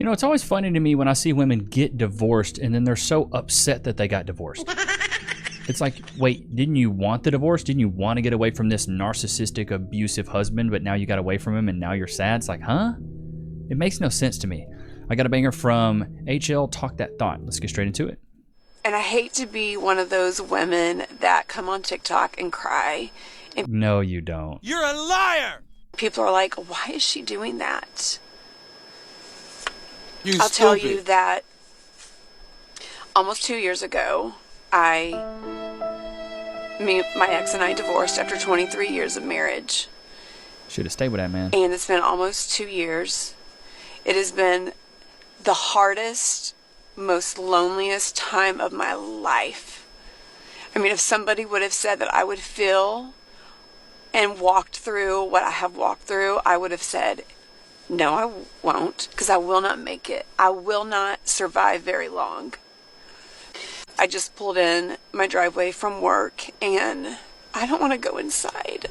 You know, it's always funny to me when I see women get divorced and then they're so upset that they got divorced. It's like, wait, didn't you want the divorce? Didn't you want to get away from this narcissistic, abusive husband, but now you got away from him and now you're sad? It's like, huh? It makes no sense to me. I got a banger from HL Talk That Thought. Let's get straight into it. And I hate to be one of those women that come on TikTok and cry. And no, you don't. You're a liar! People are like, why is she doing that? I'll tell you that almost 2 years ago, my ex and I divorced after 23 years of marriage. Should have stayed with that man. And it's been almost 2 years. It has been the hardest, most loneliest time of my life. I mean, if somebody would have said that I would feel and walked through what I have walked through, I would have said, no, I won't, because I will not make it. I will not survive very long. I just pulled in my driveway from work, and I don't want to go inside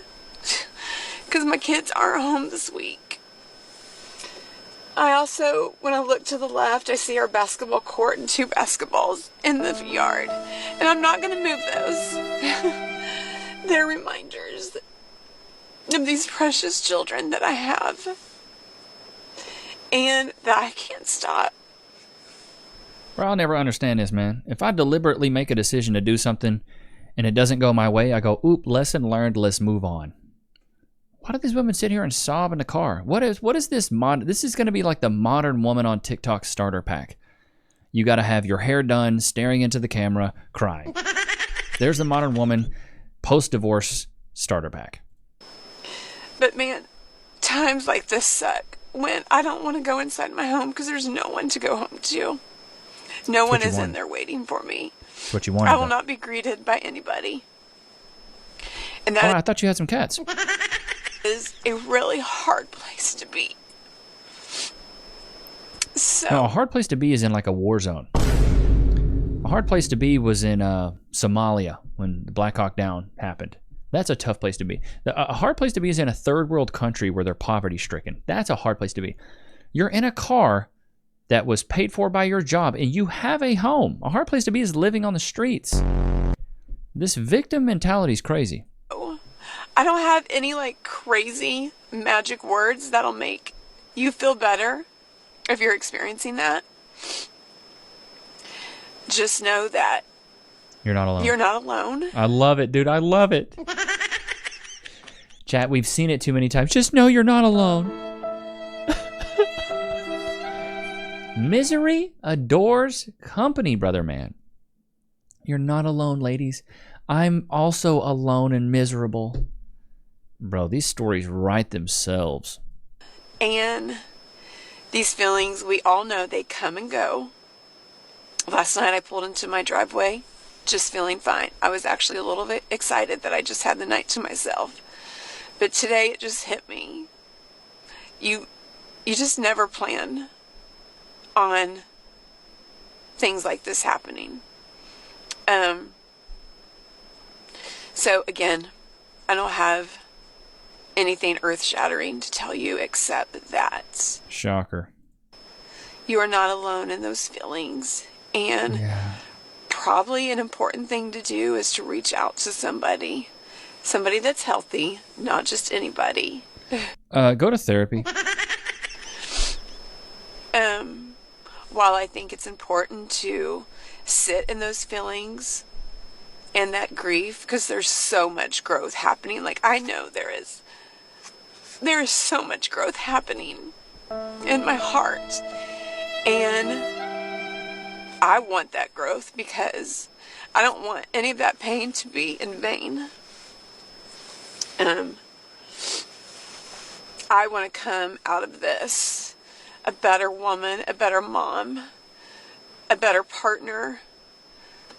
because my kids aren't home this week. I also, when I look to the left, I see our basketball court and 2 basketballs in the yard, and I'm not going to move those. They're reminders of these precious children that I have and that I can't stop. Bro, I'll never understand this, man. If I deliberately make a decision to do something and it doesn't go my way, I go, oop, lesson learned, let's move on. Why do these women sit here and sob in the car? What is this this is going to be like the modern woman on TikTok starter pack. You got to have your hair done, staring into the camera, crying. There's the modern woman post-divorce starter pack. But man, times like this suck when I don't want to go inside my home because there's no one to go home to. No one is in there waiting for me. That's what you wanted. I will not be greeted by anybody. And that I thought you had some cats. is a really hard place to be. So No, a hard place to be is in like a war zone. A hard place to be was in Somalia when the Black Hawk Down happened. That's a tough place to be. A hard place to be is in a third world country where they're poverty stricken. That's a hard place to be. You're in a car that was paid for by your job and you have a home. A hard place to be is living on the streets. This victim mentality is crazy. I don't have any like crazy magic words that'll make you feel better if you're experiencing that. Just know that you're not alone. You're not alone. I love it, dude. I love it. Chat, we've seen it too many times. Just know you're not alone. Misery adores company, brother man. You're not alone, ladies. I'm also alone and miserable. Bro, these stories write themselves. And these feelings, we all know they come and go. Last night I pulled into my driveway just feeling fine. I was actually a little bit excited that I just had the night to myself. But today it just hit me. You just never plan on things like this happening. So again, I don't have anything earth-shattering to tell you except that shocker, you are not alone in those feelings. And probably an important thing to do is to reach out to somebody that's healthy, not just anybody. Go to therapy. While I think it's important to sit in those feelings and that grief, because there's so much growth happening. Like, I know there is so much growth happening in my heart, and I want that growth because I don't want any of that pain to be in vain. I want to come out of this a better woman, a better mom, a better partner.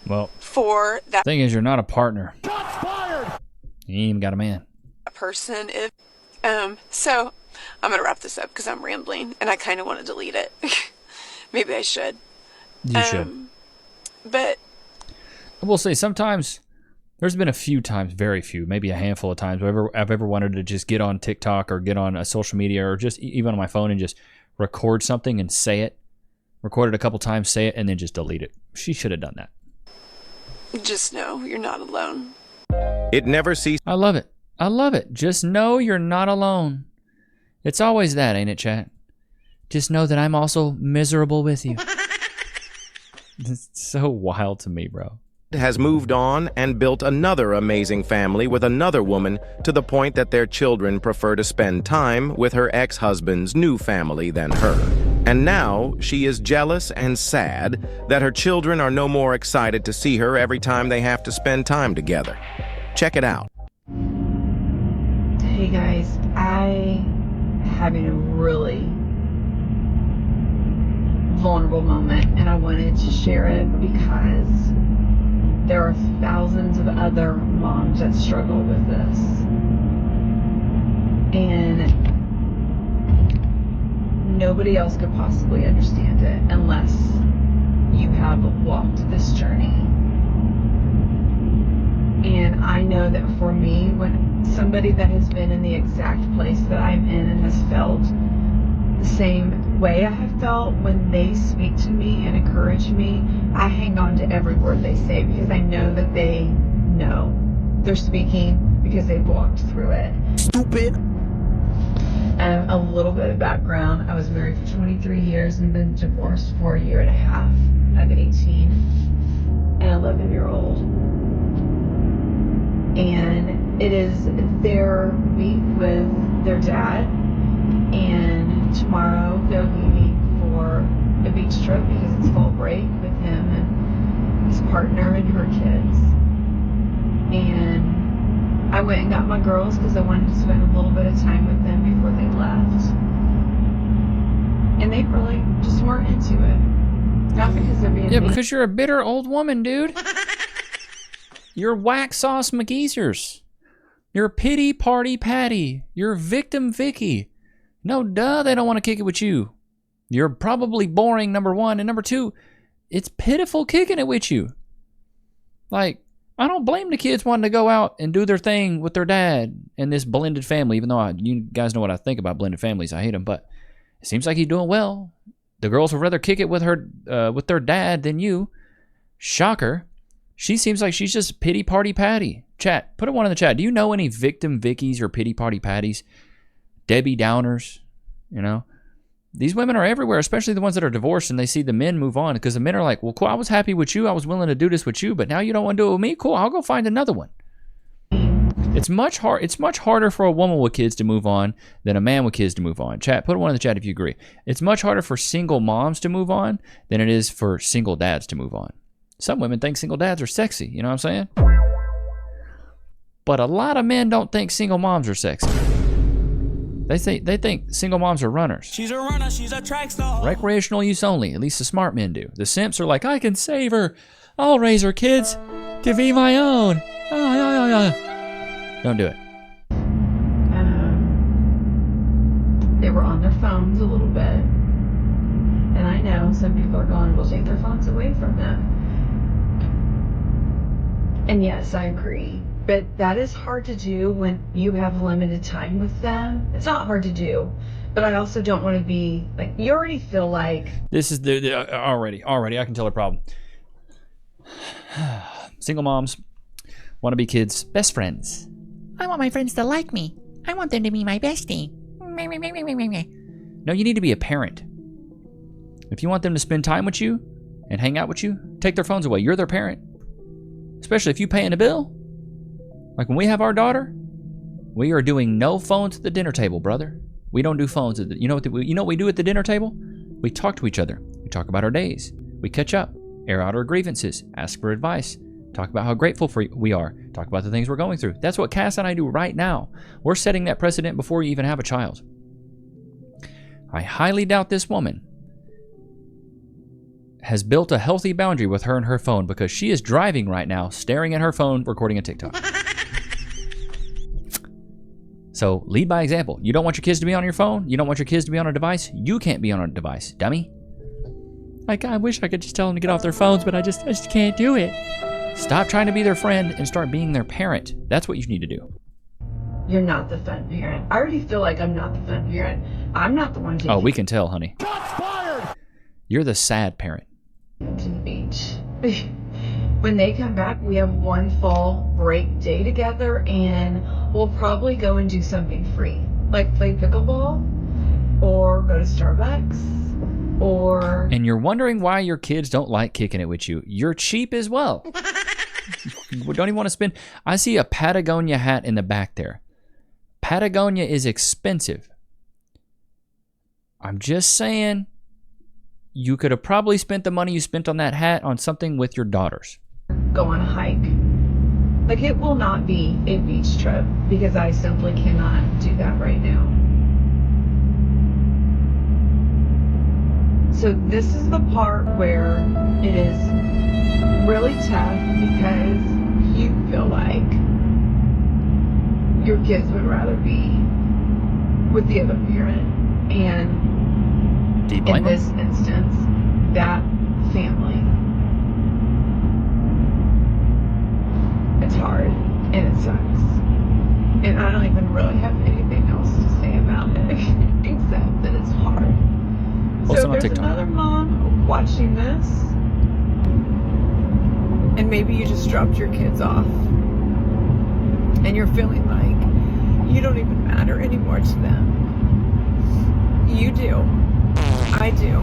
Well, for that thing is, you're not a partner. Shots fired. You ain't even got a man. A person. So I'm gonna wrap this up because I'm rambling and I kind of want to delete it. Maybe I should. You should. But I will say sometimes there's been a few times, very few, maybe a handful of times I've ever wanted to just get on TikTok or get on a social media or just even on my phone and just record something and say it record it a couple times, say it, and then just delete it. She should have done that. Just know you're not alone. It never ceases. I love it. I love it. Just know you're not alone. It's always that, ain't it, chat? Just know that I'm also miserable with you. It's so wild to me, bro. Has moved on and built another amazing family with another woman to the point that their children prefer to spend time with her ex-husband's new family than her. And now she is jealous and sad that her children are no more excited to see her every time they have to spend time together. Check it out. Hey guys, I'm having a really vulnerable moment and I wanted to share it because there are thousands of other moms that struggle with this. And nobody else could possibly understand it unless you have walked this journey. And I know that for me, when somebody that has been in the exact place that I'm in and has felt the same way I have felt, when they speak to me and encourage me, I hang on to every word they say because I know that they know. They're speaking because they've walked through it. Stupid. A little bit of background. I was married for 23 years and been divorced for a year and a half. I have an 18 and 11-year-old. And it is their week with their dad. And tomorrow they're leaving for a beach trip because it's fall break with him and his partner and her kids. And I went and got my girls because I wanted to spend a little bit of time with them before they left. And they really just weren't into it. Not because they're being mean. Because you're a bitter old woman, dude. You're wax sauce McGeezers. You're pity party Patty. You're victim Vicky. No, duh, they don't want to kick it with you. You're probably boring, number one. And number two, it's pitiful kicking it with you. Like, I don't blame the kids wanting to go out and do their thing with their dad and this blended family, even though you guys know what I think about blended families. I hate them, but it seems like he's doing well. The girls would rather kick it with with their dad than you. Shocker. She seems like she's just pity party Patty. Chat, put one in the chat. Do you know any victim Vickies or pity party Patties? Debbie Downers, you know? These women are everywhere, especially the ones that are divorced and they see the men move on because the men are like, well, cool, I was happy with you. I was willing to do this with you, but now you don't want to do it with me? Cool, I'll go find another one. It's much harder for a woman with kids to move on than a man with kids to move on. Chat, put one in the chat if you agree. It's much harder for single moms to move on than it is for single dads to move on. Some women think single dads are sexy, you know what I'm saying? But a lot of men don't think single moms are sexy. They think single moms are runners. She's a runner, she's a track star. Recreational use only, at least the smart men do. The simps are like, I can save her. I'll raise her kids to be my own. Don't do it. They were on their phones a little bit. And I know some people are going, we'll take their phones away from them. And yes, I agree. But that is hard to do when you have limited time with them. It's not hard to do. But I also don't want to be, like, you already feel like... This is already, I can tell a problem. Single moms, wannabe kids, best friends. I want my friends to like me. I want them to be my bestie. No, you need to be a parent. If you want them to spend time with you and hang out with you, take their phones away. You're their parent. Especially if you paying a bill. Like when we have our daughter, we are doing no phones at the dinner table, brother. We don't do phones at the, you know what we do at the dinner table? We talk to each other. We talk about our days. We catch up, air out our grievances, ask for advice, talk about how grateful we are, talk about the things we're going through. That's what Cass and I do right now. We're setting that precedent before you even have a child. I highly doubt this woman has built a healthy boundary with her and her phone because she is driving right now, staring at her phone, recording a TikTok. So lead by example. You don't want your kids to be on your phone? You don't want your kids to be on a device? You can't be on a device, dummy. Like, I wish I could just tell them to get off their phones, but I just can't do it. Stop trying to be their friend and start being their parent. That's what you need to do. You're not the fun parent. I already feel like I'm not the fun parent. I'm not the one taking... Oh, we can tell, honey. Shots fired! You're the sad parent. To the beach. When they come back, we have one full break day together, and we'll probably go and do something free, like play pickleball or go to Starbucks or... And you're wondering why your kids don't like kicking it with you. You're cheap as well. We don't even want to spend... I see a Patagonia hat in the back there. Patagonia is expensive. I'm just saying, you could have probably spent the money you spent on that hat on something with your daughters. Go on a hike. Like, it will not be a beach trip because I simply cannot do that right now. So this is the part where it is really tough because you feel like your kids would rather be with the other parent, and Do you blame in this them? instance, that family. It's hard and it sucks. And I don't even really have anything else to say about it except that it's hard. Post it So on if there's TikTok. another mom watching this, and maybe you just dropped your kids off, and you're feeling like you don't even matter anymore to them. You do. I do.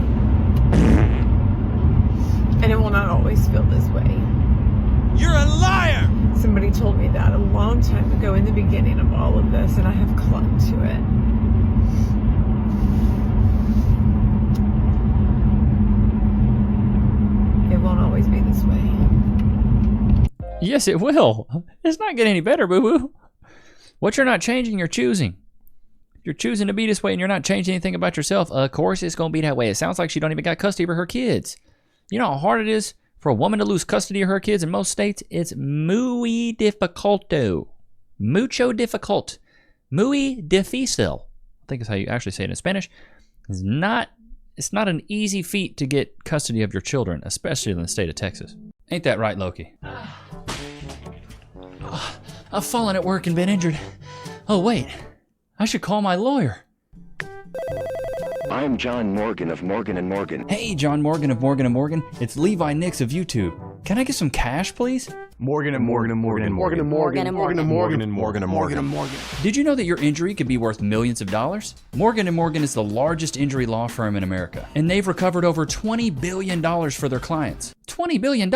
And it will not always feel this way. You're a liar! Somebody told me that a long time ago in the beginning of all of this, and I have clung to it. It won't always be this way. Yes, it will. It's not getting any better, boo-boo. What you're not changing, you're choosing. If you're choosing to be this way and you're not changing anything about yourself, of course it's going to be that way. It sounds like she don't even got custody of her kids. You know how hard it is for a woman to lose custody of her kids in most states? It's muy dificulto. Mucho difficult. Muy difícil. I think is how you actually say it in Spanish. It's not an easy feat to get custody of your children, especially in the state of Texas. Ain't that right, Loki? I've fallen at work and been injured. Oh, wait. I should call my lawyer. I'm John Morgan of Morgan & Morgan. Hey, John Morgan of Morgan & Morgan. It's Levi Nichs of YouTube. Can I get some cash, please? Morgan & Morgan & Morgan & Morgan & Morgan & Morgan & Morgan & Morgan & Morgan & Morgan. Did you know that your injury could be worth millions of dollars? Morgan & Morgan is the largest injury law firm in America, and they've recovered over $20 billion for their clients. $20 billion?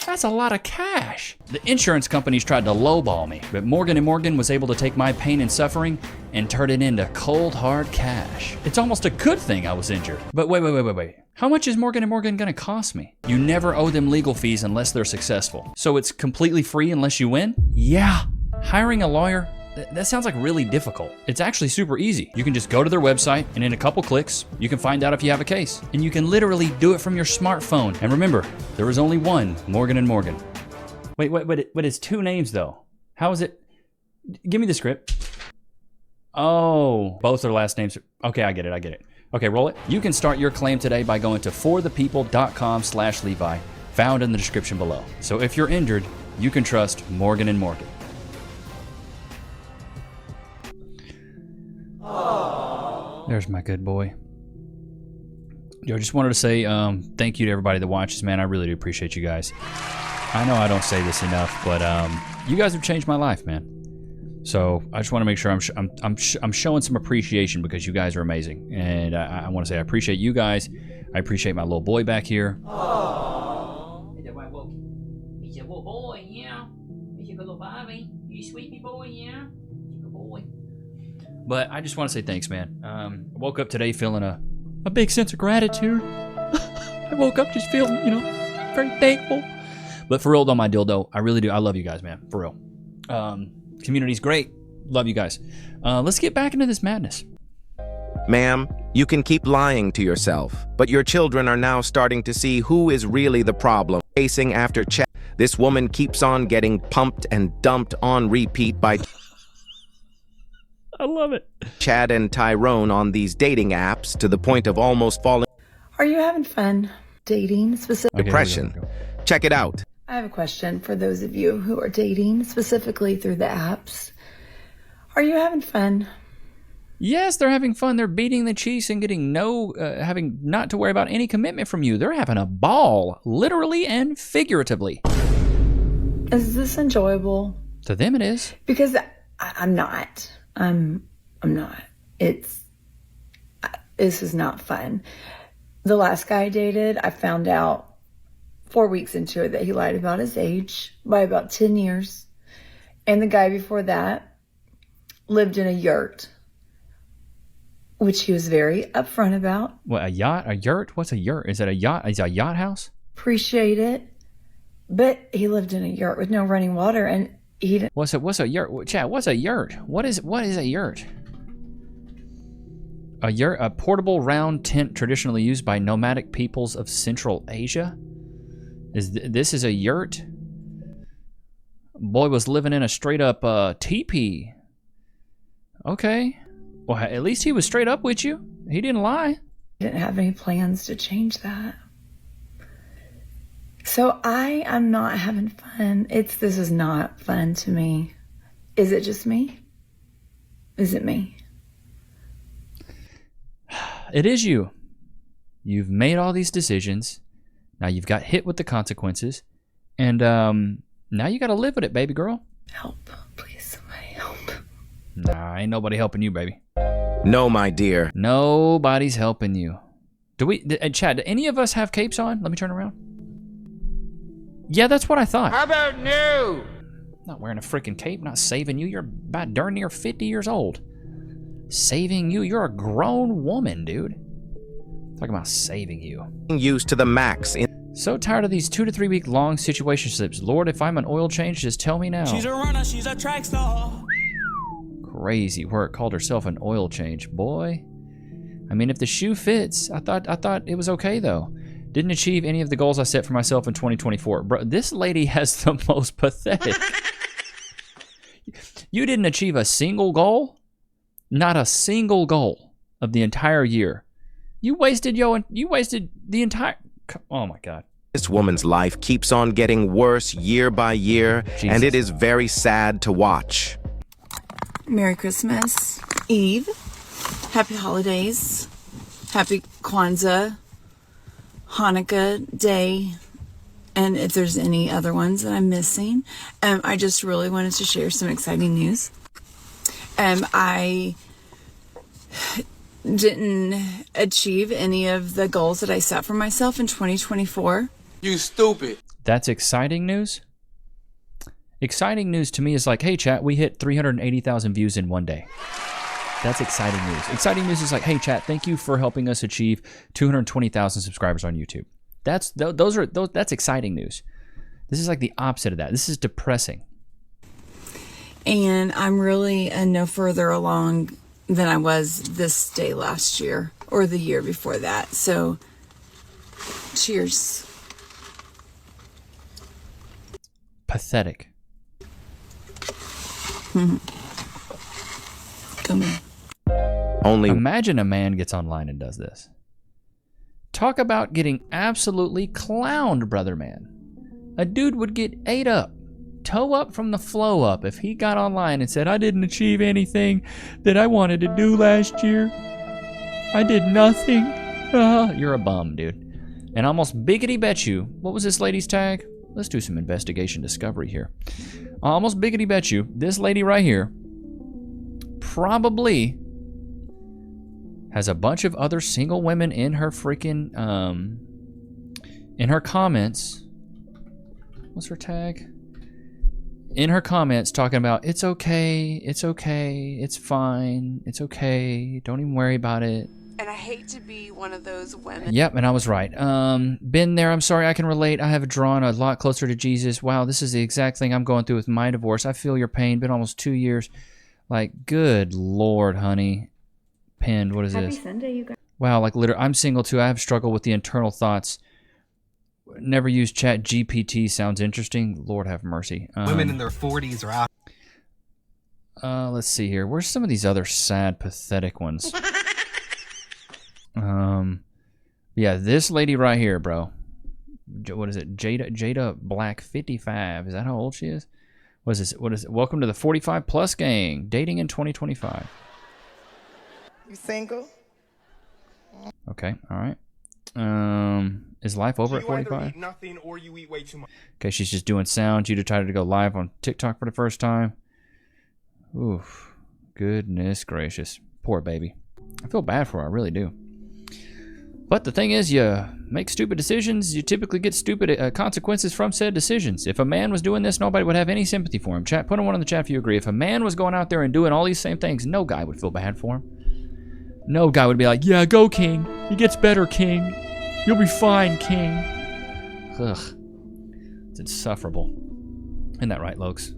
That's a lot of cash. The insurance companies tried to lowball me, but Morgan & Morgan was able to take my pain and suffering and turn it into cold, hard cash. It's almost a good thing I was injured. But wait. How much is Morgan & Morgan gonna cost me? You never owe them legal fees unless they're successful. So it's completely free unless you win? Yeah. Hiring a lawyer? That sounds like really difficult. It's actually super easy. You can just go to their website, and in a couple clicks, you can find out if you have a case. And you can literally do it from your smartphone. And remember, there is only one Morgan & Morgan. Wait, but it's two names though. How is it? Give me the script. Oh, both their last names. Okay, I get it. Okay, roll it. You can start your claim today by going to forthepeople.com/Levi, found in the description below. So if you're injured, you can trust Morgan & Morgan. There's my good boy. Yo, just wanted to say thank you to everybody that watches, man. I really do appreciate you guys. I know I don't say this enough, but you guys have changed my life, man. So I just want to make sure I'm showing some appreciation because you guys are amazing, and I want to say I appreciate you guys. I appreciate my little boy back here. Aww. He's a little boy, yeah. He's a little Bobby. You sweetie boy, yeah. He's a good boy. But I just want to say thanks, man. I woke up today feeling a big sense of gratitude. I woke up just feeling, very thankful. But for real though, my dildo, I really do. I love you guys, man. For real. Community's great. Love you guys. Let's get back into this madness. Ma'am, you can keep lying to yourself, but your children are now starting to see who is really the problem. Chasing after Chad, this woman keeps on getting pumped and dumped on repeat by I love it. Chad and Tyrone on these dating apps to the point of almost falling Are you having fun dating specifically? depression. Here we go. Check it out. I have a question for those of you who are dating specifically through the apps. Are you having fun Yes, they're having fun. They're beating the Chiefs and getting having not to worry about any commitment from you. They're having a ball, literally and figuratively. Is this enjoyable? To them, it is. Because I'm not. I'm not. This is not fun. The last guy I dated, I found out 4 weeks into it that he lied about his age by about 10 years. And the guy before that lived in a yurt, which he was very upfront about. What, a yacht? A yurt? What's a yurt? Is it a yacht? Is it a yacht house? Appreciate it. But he lived in a yurt with no running water, and he didn't. What's a yurt? Chat, what's a yurt? What is a yurt? A yurt, a portable round tent traditionally used by nomadic peoples of Central Asia. This is a yurt? Boy was living in a straight up teepee. Okay. Well, at least he was straight up with you. He didn't lie. Didn't have any plans to change that. So I am not having fun. This is not fun to me. Is it just me? Is it me? It is you. You've made all these decisions. Now you've got hit with the consequences. And now you got to live with it, baby girl. Help. Please, somebody help. Nah, ain't nobody helping you, baby. No, my dear. Nobody's helping you. Chad, do any of us have capes on? Let me turn around. Yeah, that's what I thought. How about no? Not wearing a freaking cape, not saving you. You're about darn near 50 years old. Saving you? You're a grown woman, dude. Talking about saving you. Used to the max. So tired of these 2 to 3 week long situationships. Lord, if I'm an oil change, just tell me now. She's a runner, she's a track star. Crazy work. Called herself an oil change, boy. I mean, if the shoe fits, I thought it was okay though. Didn't achieve any of the goals I set for myself in 2024. Bro, this lady has the most pathetic. You didn't achieve a single goal? Not a single goal of the entire year. You wasted the entire... Oh my God. This woman's life keeps on getting worse year by year, Jesus. and it is very sad to watch. Merry Christmas Eve. Happy holidays. Happy Kwanzaa. Hanukkah Day. And if there's any other ones that I'm missing. I just really wanted to share some exciting news. I didn't achieve any of the goals that I set for myself in 2024. You stupid. That's exciting news? Exciting news to me is like, hey, chat, we hit 380,000 views in one day. That's exciting news. Exciting news is like, hey, chat, thank you for helping us achieve 220,000 subscribers on YouTube. That's exciting news. This is like the opposite of that. This is depressing. And I'm really no further along than I was this day last year or the year before that. So, cheers. Pathetic. Come on. Only Imagine a man gets online and does this. Talk about getting absolutely clowned, brother man. A dude would get ate up, toe up from the flow up if he got online and said, I didn't achieve anything that I wanted to do last year. I did nothing. You're a bum, dude. And almost biggity bet you, what was this lady's tag? Let's do some investigation discovery here. Almost biggity bet you, this lady right here probably has a bunch of other single women in her freaking, in her comments. What's her tag? In her comments talking about, it's okay, it's fine, it's okay, don't even worry about it. And I hate to be one of those women. Yep, and I was right. Been there, I'm sorry, I can relate. I have drawn a lot closer to Jesus. Wow, this is the exact thing I'm going through with my divorce. I feel your pain, been almost 2 years. Like, good Lord, honey. Pinned, what is this? Happy Sunday, you guys. Wow, like literally, I'm single too. I have struggled with the internal thoughts. Never used Chat GPT. Sounds interesting. Lord have mercy. Women in their 40s are out. Let's see here. Where's some of these other sad, pathetic ones? Yeah, this lady right here, bro. What is it? Jada Black 55. Is that how old she is? What is this? What is it? Welcome to the 45 plus gang. Dating in 2025. You single? Okay, all right. Is life over at 45? Nothing or you eat way too much. Okay, she's just doing sound. You decided to go live on TikTok for the first time. Oof. Goodness gracious. Poor baby. I feel bad for her, I really do. But the thing is, you make stupid decisions, you typically get stupid consequences from said decisions. If a man was doing this, nobody would have any sympathy for him. Chat, put a 1 in the chat if you agree. If a man was going out there and doing all these same things, no guy would feel bad for him. No guy would be like, yeah, go, King. He gets better, King. You'll be fine, King. Ugh. It's insufferable. Isn't that right, Lokes?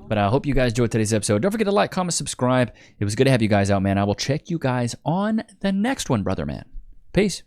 But I hope you guys enjoyed today's episode. Don't forget to like, comment, subscribe. It was good to have you guys out, man. I will check you guys on the next one, brother man. Peace.